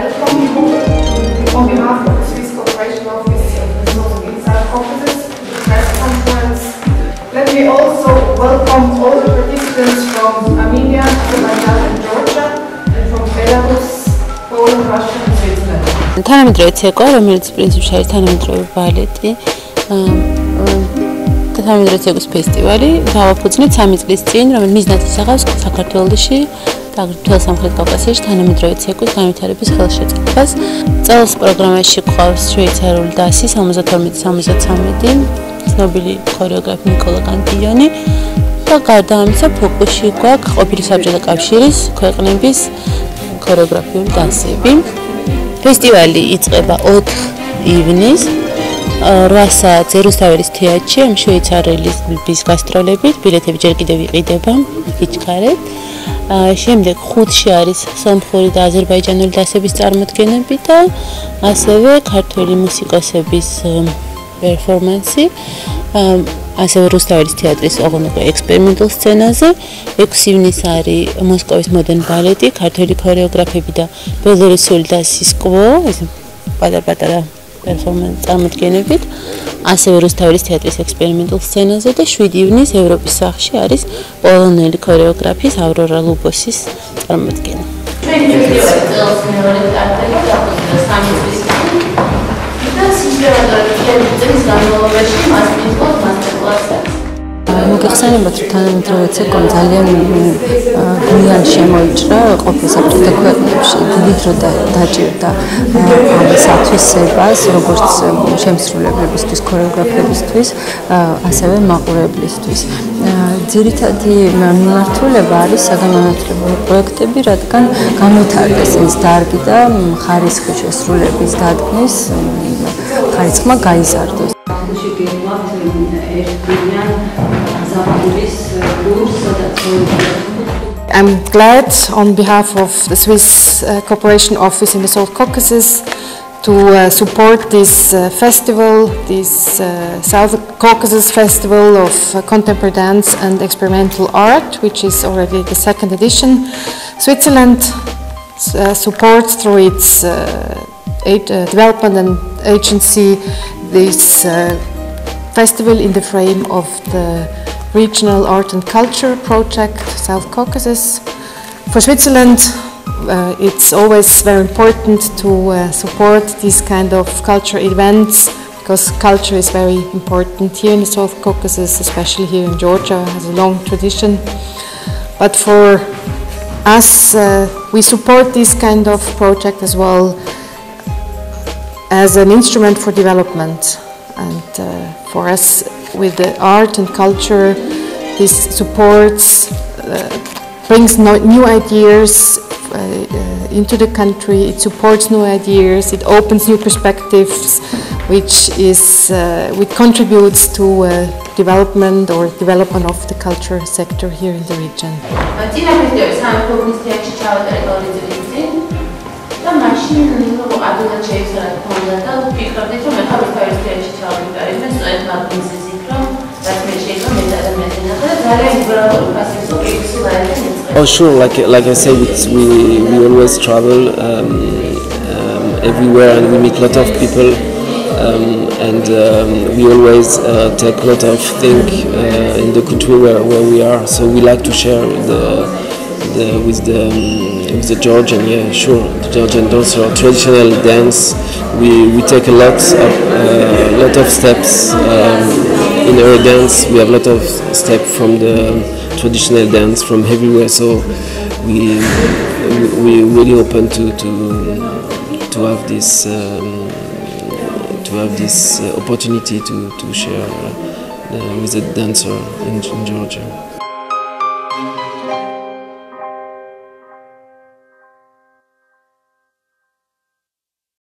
welcome you on behalf of the Swiss Cooperation Office of the Northern South Caucasus to the press conference. Let me also welcome all the participants from Armenia, Azerbaijan and Georgia, and from Belarus, Poland, Russia and Switzerland. თანამედროვე ცეკვა, რომელიც პრინციპში არის თანამედროვე ბალეტი, თანამედროვე ცეკვის ფესტივალი გავაფუძნეთ 3 წლის წინ, რომელიც მიზნად ისახავს საქართველოში და მთელ სამხრეთ კავკასიაში თანამედროვე ცეკვის განვითარების ხელშეწყობას. წელს პროგრამაში გვყავს შვეიცარიული დასი 72-73, ცნობილი ქორეოგრაფი ნიკოლა კანტიონი და გარდა ამისა ფოკუსში გვაქვს ყოფილი საბჭოთა კავშირის ქვეყნების ქორეოგრაფიული დასები. ფესტივალი იწყება 4 ივნისს 8 საათზე რუსთაველის თეატრში ამ შვეიცარიელის გასტროლებით, ბილეთები ჯერ კიდევ იყიდება, იქიჩქარეთ. შემდეგ 5-ში არის სომხური და აზერბაიჯანული დასების წარმოდგენები და ასევე ქართველი მუსიკოსების პერფორმანსი. ასევე რუსთაველის თეატრის ოღონდ ექსპერიმენტულ სცენაზე. 6 ივნისს არის მოსკოვის მოდერნ ბალეტი, ქართველი ქორეოგრაფები და ბელორუსული დასის კვო, ეს პატარ-პატარა პერფორმანსი წარმოდგენებით. ასევე რუსთაველის თეატრის ექსპერიმენტულ სცენაზე და 7 ივნისს ევროპის სახლში არის პოლონელი ქორეოგრაფის ავრორა ლუბოსის წარმოდგენა. მოგეხსენებათ, რომ თანამედროვე ცეკვამ ძალიან გვიან შემოიჭრა ყოფილ საბჭოთა ქვეყნებში, დიდი დრო დაჭირდა ამის ათვისებას, როგორც შემსრულებლებისთვის, ქორეოგრაფებისთვის, ასევე მაყურებლისთვის. ძირითადი მიმართულება არის საგანმანათლებლო პროექტები, რადგან განვითარდეს ეს დარგი და ხარისხი შესრულების დადგმის ხარისხმა გაიზარდოს. I'm glad on behalf of the Swiss Cooperation Office in the South Caucasus to support this festival, this South Caucasus Festival of Contemporary Dance and Experimental Art, which is already the 2nd edition. Switzerland supports through its development and agency this festival in the frame of the Regional Art and Culture Project South Caucasus. For Switzerland, it's always very important to support these kind of cultural events because culture is very important here in the South Caucasus, especially here in Georgia, has a long tradition. But for us, we support this kind of project as well as an instrument for development. And for us, with the art and culture, this supports, brings new ideas into the country, it supports new ideas, it opens new perspectives, which contributes to development of the culture sector here in the region. Oh sure, like I said, we always travel everywhere and we meet a lot of people and we always take a lot of things in the country where we are. So we like to share with the Georgian, yeah, sure, the Georgian dance or traditional dance. We take a lot of steps in our dance. We have a lot of steps from the traditional dance from everywhere. So we really open to have this opportunity to share with the dancer in Georgia.